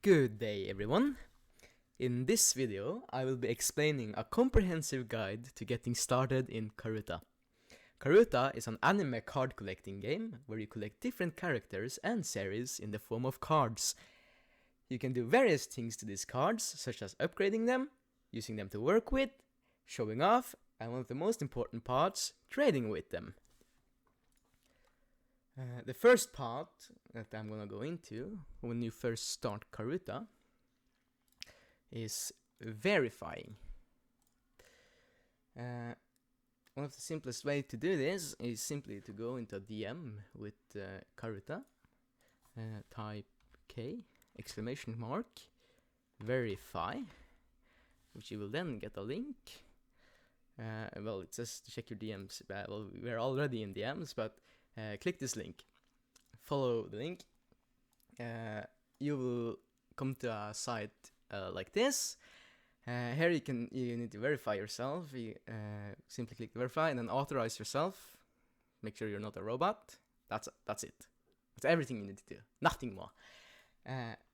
Good day, everyone. In this video, I will be explaining a comprehensive guide to getting started in Karuta. Karuta is an anime card collecting game where you collect different characters and series in the form of cards. You can do various things to these cards, such as upgrading them, using them to work with, showing off, and one of the most important parts, trading with them. The first part that I'm gonna go into when you first start Karuta is verifying. One of the simplest way to do this is simply to go into a DM with Karuta, type K, exclamation mark, verify, which you will then get a link. Well, it says to check your DMs. Well, we're already in DMs, but click this link, follow the link, you will come to a site like this. Here you need to verify yourself. You simply click verify and then authorize yourself. Make sure you're not a robot. That's it. That's everything you need to do. Nothing more.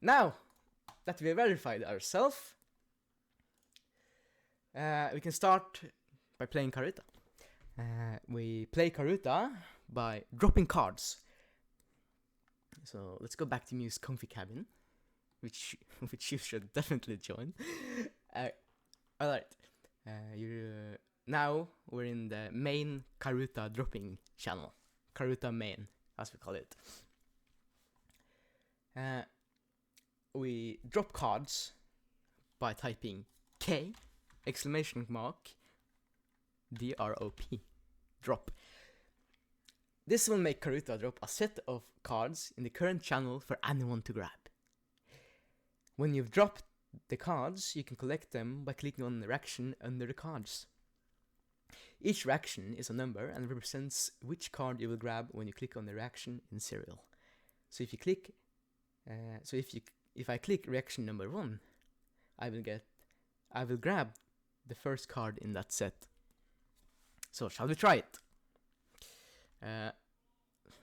Now that we verified ourselves, we can start by playing Karuta. We play Karuta by dropping cards. So let's go back to Mew's comfy cabin, which you should definitely join. Alright, now we're in the main Karuta dropping channel, Karuta main, as we call it. We drop cards by typing K, exclamation mark, DROP, drop. This will make Karuta drop a set of cards in the current channel for anyone to grab. When you've dropped the cards, you can collect them by clicking on the reaction under the cards. Each reaction is a number and represents which card you will grab when you click on the reaction in serial. So if you click, if I click reaction number 1, I will grab the first card in that set. So shall we try it?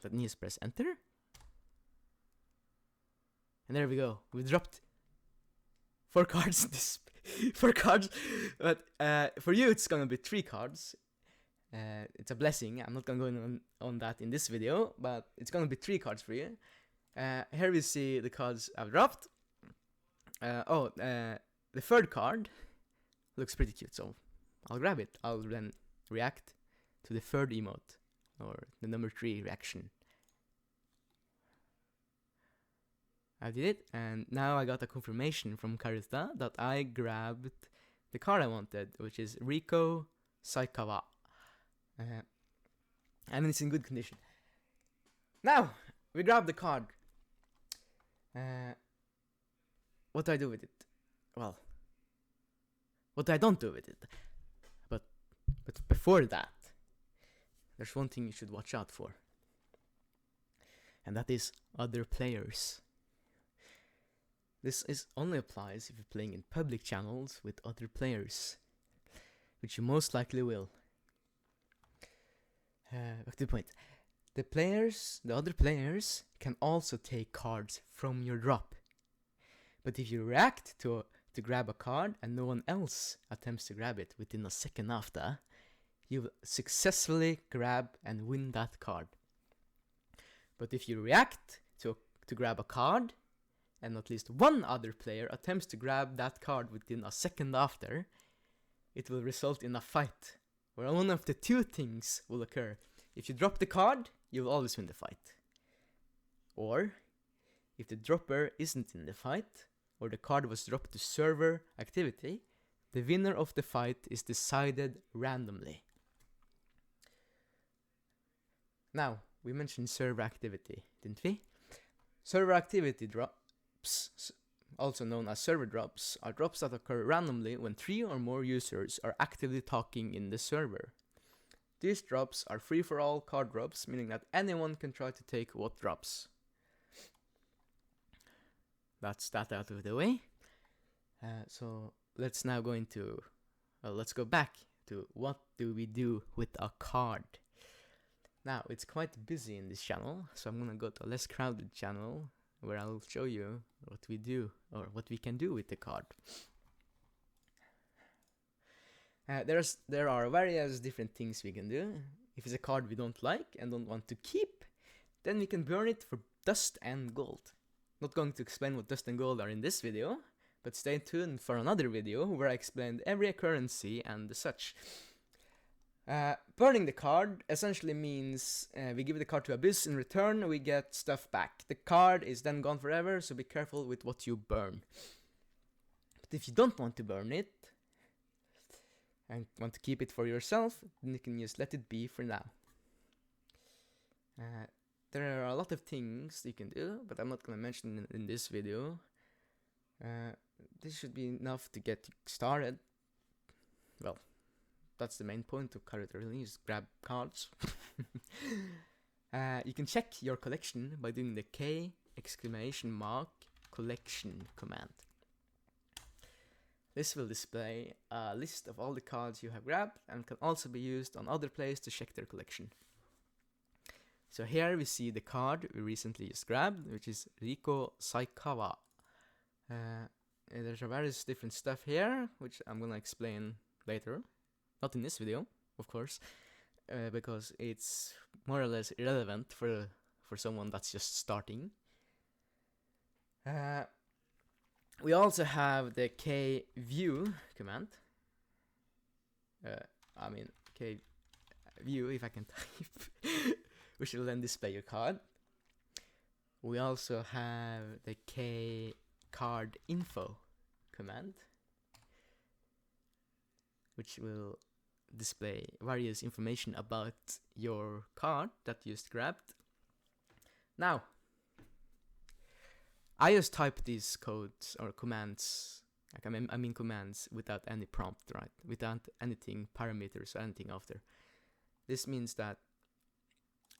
Let me just press enter. And there we go. We dropped 4 cards. 4 cards. But for you it's gonna be 3 cards. It's a blessing. I'm not gonna go on that in this video, but it's gonna be 3 cards for you. Here we see the cards I've dropped. The third card looks pretty cute, so I'll grab it. I'll then react to the third emote, or the number 3 reaction. I did it, and now I got a confirmation from Karuta that I grabbed the card I wanted, which is Riko Saikawa. And it's in good condition. Now, we grab the card. What do I do with it? Well, what I don't do with it. But before that, there's one thing you should watch out for. And that is other players. This only applies if you're playing in public channels with other players, which you most likely will. Back to the point. The other players can also take cards from your drop. But if you react to grab a card and no one else attempts to grab it within a second after, you will successfully grab and win that card. But if you react to grab a card, and at least one other player attempts to grab that card within a second after, it will result in a fight, where one of the 2 things will occur. If you drop the card, you will always win the fight. Or, if the dropper isn't in the fight, or the card was dropped to server activity, the winner of the fight is decided randomly. Now, we mentioned server activity, didn't we? Server activity drops, also known as server drops, are drops that occur randomly when 3 or more users are actively talking in the server. These drops are free-for-all card drops, meaning that anyone can try to take what drops. That's that out of the way. So let's now go into, let's go back to what do we do with a card. Now, it's quite busy in this channel, so I'm gonna go to a less crowded channel where I'll show you what we do or what we can do with the card. There are various different things we can do. If it's a card we don't like and don't want to keep, then we can burn it for dust and gold. Not going to explain what dust and gold are in this video, but stay tuned for another video where I explained every currency and such. Burning the card essentially means we give the card to Abyss. In return, we get stuff back. The card is then gone forever, so be careful with what you burn. But if you don't want to burn it and want to keep it for yourself, then you can just let it be for now. There are a lot of things you can do, but I'm not going to mention in this video. This should be enough to get started. Well, that's the main point of Karuta, really, is grab cards. You can check your collection by doing the K collection command. This will display a list of all the cards you have grabbed and can also be used on other players to check their collection. So here we see the card we recently just grabbed, which is Riko Saikawa. There's various different stuff here, which I'm gonna explain later. Not in this video, of course, because it's more or less irrelevant for someone that's just starting. We also have the K view command. K view, if I can type, which will then display your card. We also have the K card info command, which will display various information about your card that you just grabbed. Now, I just type these codes or commands, I mean commands without any prompt, right? Without anything, parameters or anything after. This means that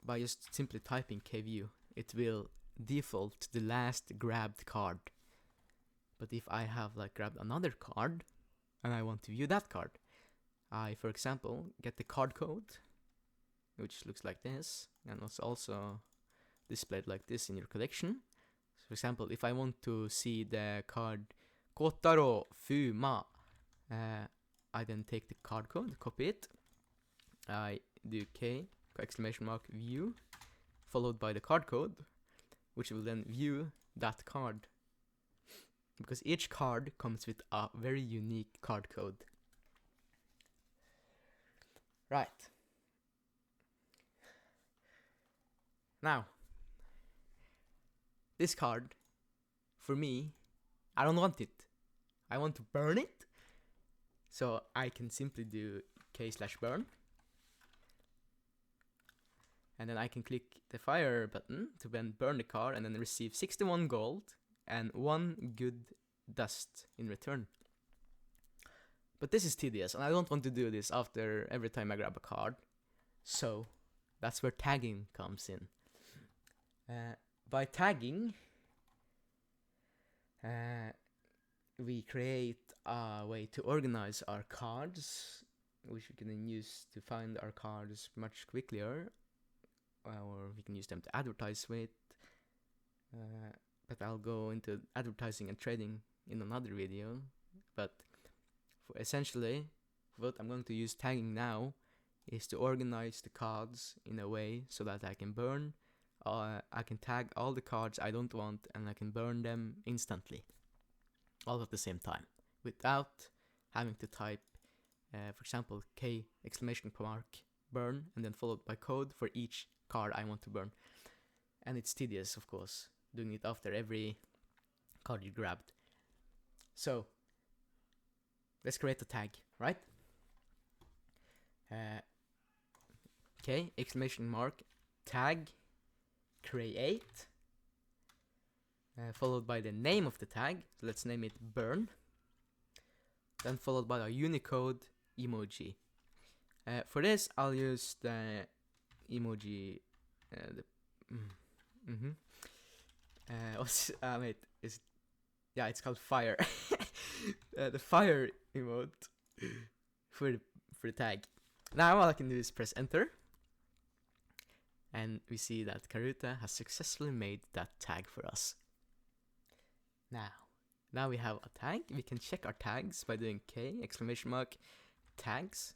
by just simply typing kview, it will default to the last grabbed card. But if I have grabbed another card and I want to view that card, I, for example, get the card code, which looks like this, and it's also displayed like this in your collection. So for example, if I want to see the card Kotaro Fuma, I then take the card code, copy it, I do K view, followed by the card code, which will then view that card. Because each card comes with a very unique card code. Right. Now, this card, for me, I don't want it. I want to burn it. So I can simply do K/burn. And then I can click the fire button to then burn the card and then receive 61 gold and 1 good dust in return. But this is tedious, and I don't want to do this after every time I grab a card. So that's where tagging comes in. By tagging, we create a way to organize our cards, which we can then use to find our cards much quicker, or we can use them to advertise with. But I'll go into advertising and trading in another video. But essentially, what I'm going to use tagging now is to organize the cards in a way so that I can burn. I can tag all the cards I don't want, and I can burn them instantly, all at the same time, without having to type, for example, K burn, and then followed by code for each card I want to burn. And it's tedious, of course, doing it after every card you grabbed. So let's create a tag, right? K tag create, followed by the name of the tag. So let's name it burn. Then followed by a Unicode emoji. For this, I'll use the emoji. It's called fire. The fire emote for the tag. Now all I can do is press enter, and we see that Karuta has successfully made that tag for us. Now we have a tag. We can check our tags by doing K exclamation mark tags.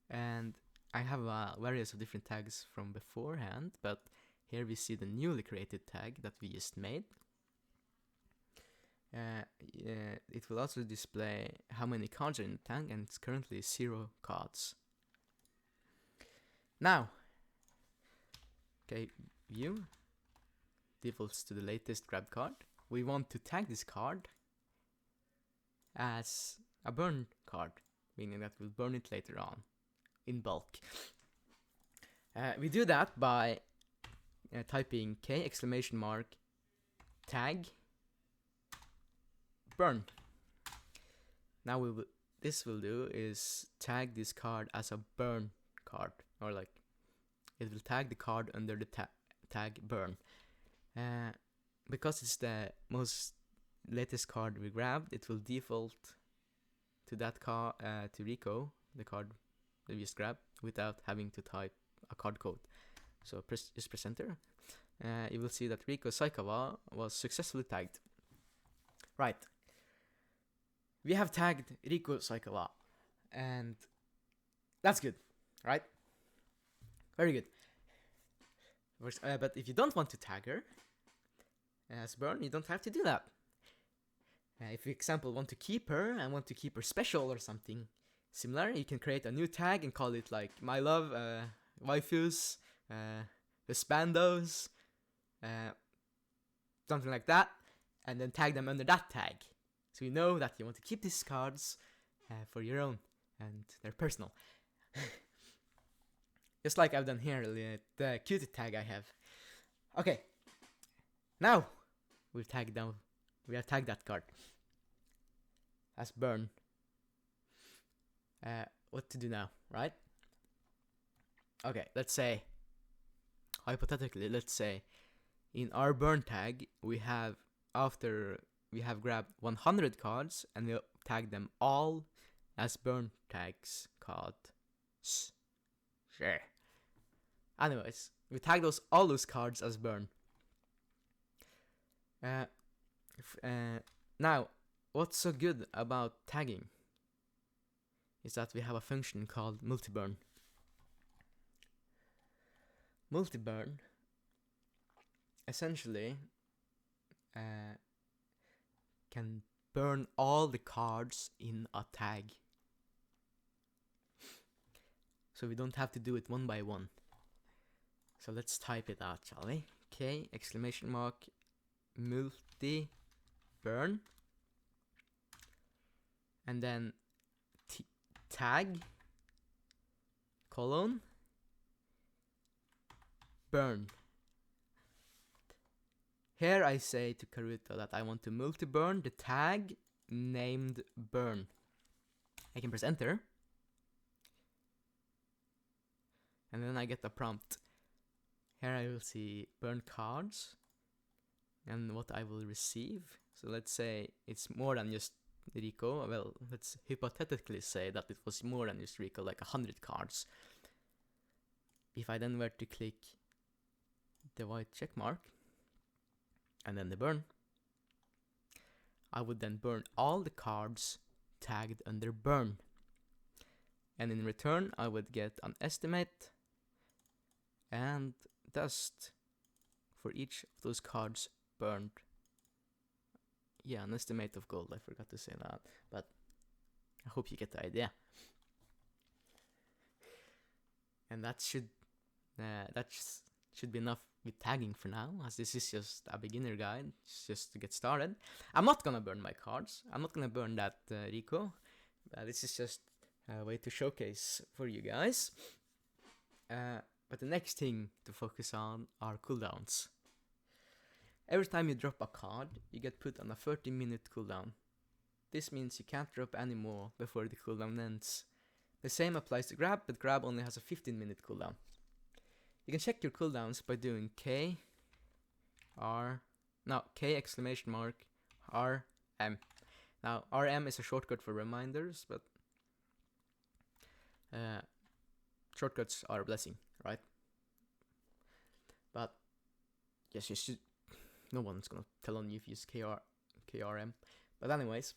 And I have various of different tags from beforehand, but here we see the newly created tag that we just made. It will also display how many cards are in the tag, and it's currently 0 cards. Now, okay, view defaults to the latest grabbed card. We want to tag this card as a burn card, meaning that we'll burn it later on in bulk. We do that by typing K exclamation mark tag burn. Now this will do is tag this card as a burn card, or like it will tag the card under the tag burn. Because it's the most latest card we grabbed, it will default to that card, to Rico, the card that we just grabbed, without having to type a card code. So just press enter. You will see that Rico Saikawa was successfully tagged. Right. We have tagged Rico Saikawa, and that's good, right? Very good. But if you don't want to tag her as burn, you don't have to do that. If you, example, want to keep her and want to keep her special or something similar, you can create a new tag and call it like my love, waifus, husbandos, something like that, and then tag them under that tag. So you know that you want to keep these cards for your own, and they're personal. Just like I've done here, the cutie tag I have. Okay, now we have tagged that card as burn. What to do now, right? Okay, let's say, hypothetically, in our burn tag, after we have grabbed 100 cards and we tag them all as burn tags cards. Sure. Anyways, we tag all those cards as burn. Now, what's so good about tagging is that we have a function called Multiburn. Multiburn essentially can burn all the cards in a tag. So we don't have to do it one by one. So let's type it out, shall we? K exclamation mark multi-burn, and then tag colon burn. Here I say to Karuta that I want to multi-burn the tag named burn. I can press enter, and then I get a prompt. Here I will see burn cards and what I will receive. So let's say it's more than just Rico. Well, let's hypothetically say that it was more than just Rico, like 100 cards. If I then were to click the white check mark and then the burn, I would then burn all the cards tagged under burn. And in return, I would get an estimate and dust for each of those cards burned. Yeah, an estimate of gold. I forgot to say that, but I hope you get the idea. And that should be enough with tagging for now, as this is just a beginner guide, just to get started. I'm not gonna burn my cards. I'm not gonna burn that Rico. This is just a way to showcase for you guys. But the next thing to focus on are cooldowns. Every time you drop a card, you get put on a 30-minute cooldown. This means you can't drop any more before the cooldown ends. The same applies to grab, but grab only has a 15-minute cooldown. You can check your cooldowns by doing K exclamation mark RM. Now, RM is a shortcut for reminders, but shortcuts are a blessing, right? But yes, no one's gonna tell on you if you use KRM. But anyways,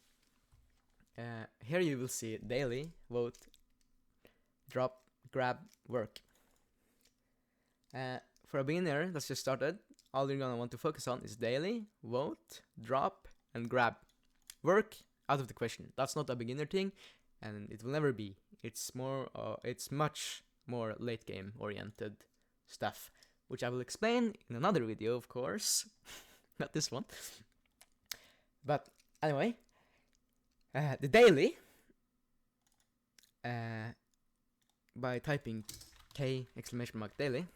here you will see daily, vote, drop, grab, work. For a beginner that's just started, all you're gonna want to focus on is daily, vote, drop, and grab. Work, out of the question. That's not a beginner thing, and it will never be. It's much more late game oriented stuff, which I will explain in another video, of course. Not this one. But anyway, the daily, by typing K daily,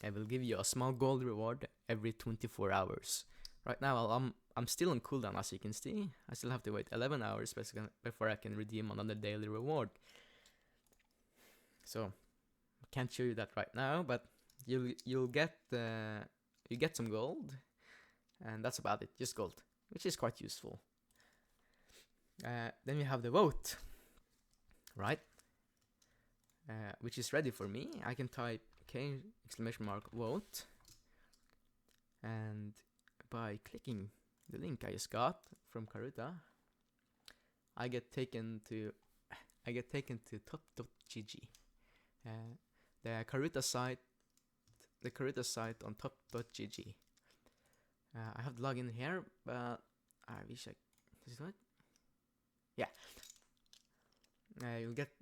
I will give you a small gold reward every 24 hours. Right now, I'm still on cooldown, as you can see. I still have to wait 11 hours before I can redeem another daily reward. So, I can't show you that right now, but you'll get some gold, and that's about it, just gold, which is quite useful. Then we have the vote, right? Which is ready for me. I can type K vote, and by clicking the link I just got from Karuta, I get taken to top.gg. The Karuta site on top.gg. I have to log in here, but I wish I is it? Yeah.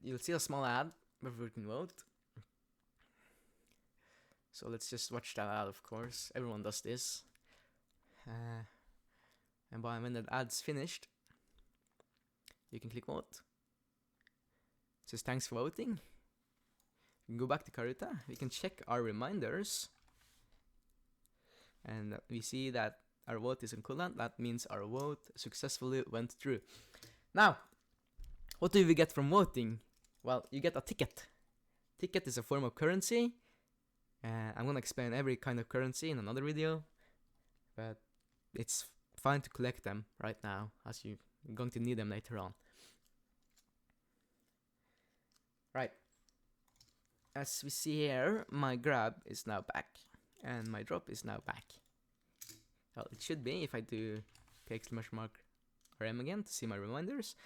You'll see a small ad before you can vote. So let's just watch that ad, of course. Everyone does this. And when the ad's finished, you can click vote. It says thanks for voting. You can go back to Karuta. We can check our reminders. And we see that our vote is on cooldown. That means our vote successfully went through. Now, what do we get from voting? Well, you get a ticket. Ticket is a form of currency. I'm gonna explain every kind of currency in another video, but it's fine to collect them right now, as you're going to need them later on. Right. As we see here, my grab is now back, and my drop is now back. Well, it should be if I do !RM again to see my reminders.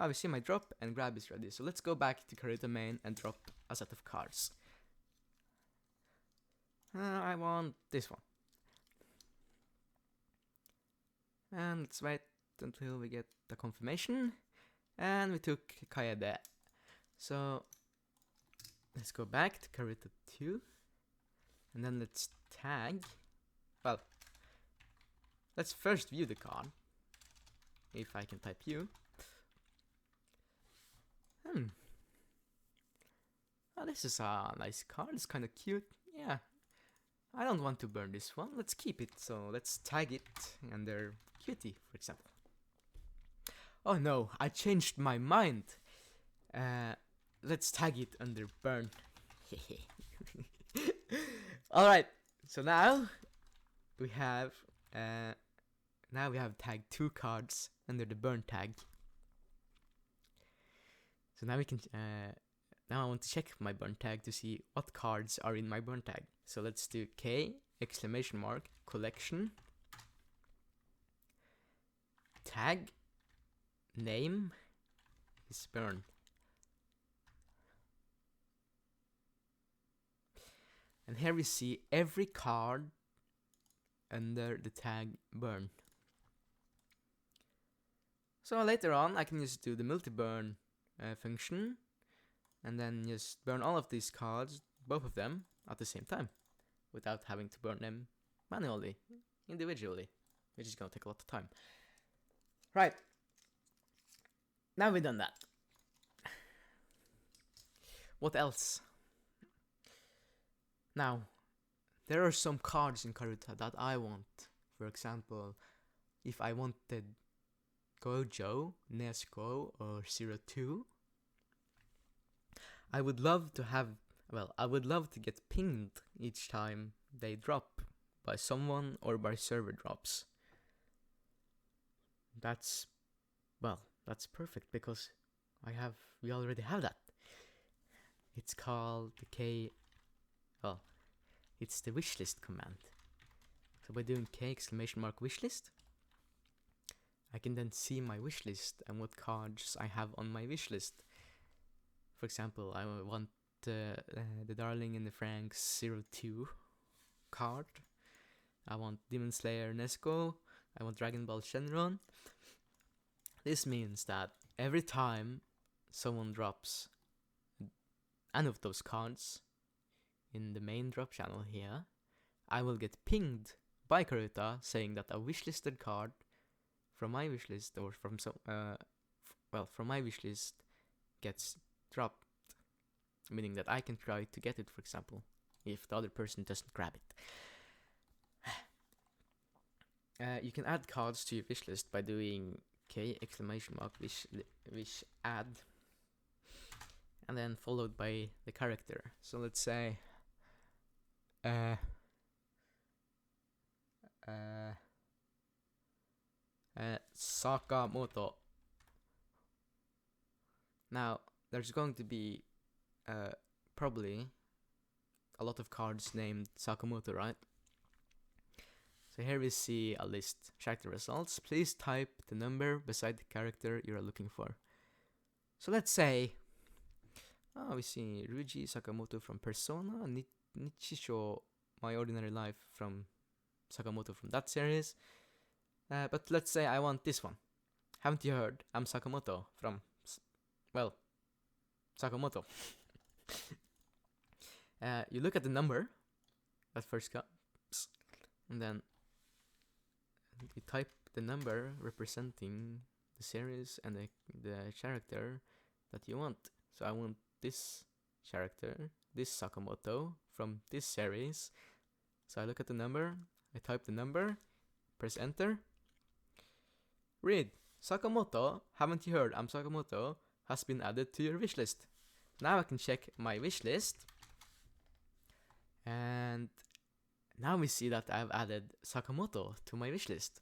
We see my drop and grab is ready. So let's go back to Karuta main and drop a set of cards. I want this one. And let's wait until we get the confirmation. And we took Kaede. So let's go back to Karuta 2. And then let's tag. Well, let's first view the card. If I can type U. Oh, this is a nice card. It's kind of cute. Yeah. I don't want to burn this one. Let's keep it. So let's tag it under Cutie, for example. Oh no, I changed my mind. Let's tag it under Burn. Alright, so now we have tagged 2 cards under the Burn tag. So now we can now I want to check my Burn tag to see what cards are in my Burn tag. So let's do K collection tag name is Burn. And here we see every card under the tag Burn. So later on I can just do the Multiburn function and then just burn all of these cards, both of them, at the same time, without having to burn them manually, individually, which is gonna take a lot of time. Right. Now we've done that. What else? Now, there are some cards in Karuta that I want. For example, if I wanted Gojo, Nezuko, or 02, I would love to get pinged each time they drop by someone or by server drops. That's perfect because we already have that. It's called the it's the wishlist command. So by doing K exclamation mark wishlist, I can then see my wishlist and what cards I have on my wishlist. For example, I want the Darling in the Franxx 02 card. I want Demon Slayer Nesco. I want Dragon Ball Shenron. This means that every time someone drops any of those cards in the main drop channel here, I will get pinged by Karuta saying that a wishlisted card from my wishlist or from from my wishlist gets dropped, meaning that I can try to get it, for example, if the other person doesn't grab it. You can add cards to your wishlist by doing K exclamation mark wish add, and then followed by the character. So let's say Sakamoto. Now there's going to be probably a lot of cards named Sakamoto, right? So here we see a list. Check the results. Please type the number beside the character you are looking for. So let's say, we see Ryuji Sakamoto from Persona, Nichisho My Ordinary Life from Sakamoto from that series. But let's say I want this one. Haven't you heard? I'm Sakamoto from, Sakamoto. You look at the number that first comes, and then you type the number representing the series and the character that you want. So I want this character, this Sakamoto from this series. So I look at the number, I type the number, press enter. Read, Sakamoto, haven't you heard? I'm Sakamoto, has been added to your wishlist. Now I can check my wishlist, and now we see that I've added Sakamoto to my wishlist.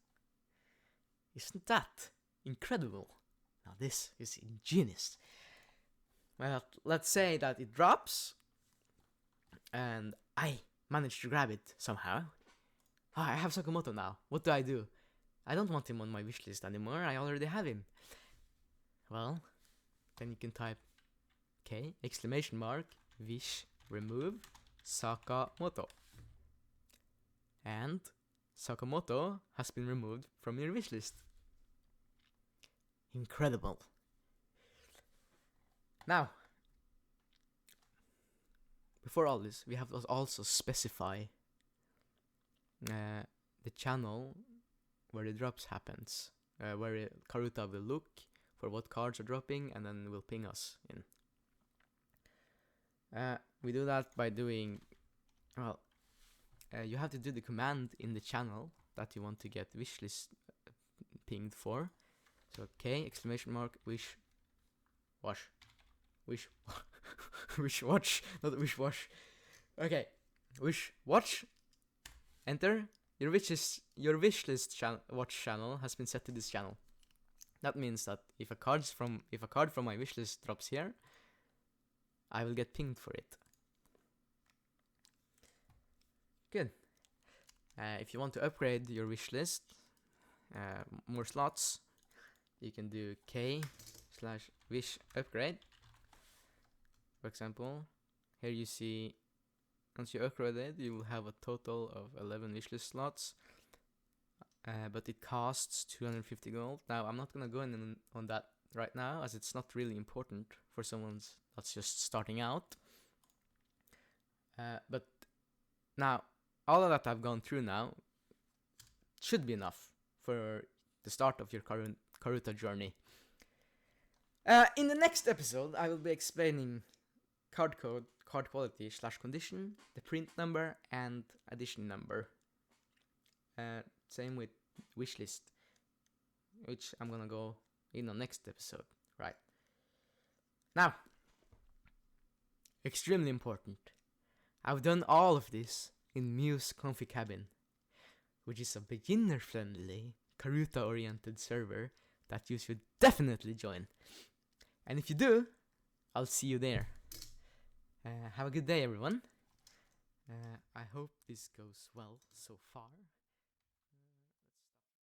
Isn't that incredible? Now this is ingenious. Well, let's say that it drops, and I managed to grab it somehow. I have Sakamoto now. What do? I don't want him on my wishlist anymore. I already have him. Well, then you can type K exclamation mark wish remove Sakamoto. And Sakamoto has been removed from your wishlist. Incredible. Now, before all this, we have to also specify the channel where the drops happens, where Karuta will look for what cards are dropping and then will ping us in. We do that by doing, you have to do the command in the channel that you want to get wishlist pinged for. So K exclamation mark wish wash. Wish watch, not wish wash. Okay, wish watch. Enter. Your wishlist watch channel has been set to this channel. That means that if a card from my wishlist drops here, I will get pinged for it. Good. If you want to upgrade your wishlist, more slots, you can do K/wish upgrade. For example, here you see, once you upgrade it, you will have a total of 11 wishlist slots, but it costs 250 gold. Now, I'm not gonna go in on that right now, as it's not really important for someone that's just starting out. But now, all of that I've gone through now should be enough for the start of your Karuta journey. In the next episode, I will be explaining card code, card quality / condition, the print number, and edition number. Same with wishlist, which I'm gonna go in the next episode. Right. Now, extremely important. I've done all of this in Muse Comfy Cabin, which is a beginner-friendly, Karuta-oriented server that you should definitely join. And if you do, I'll see you there. Have a good day, everyone. I hope this goes well so far.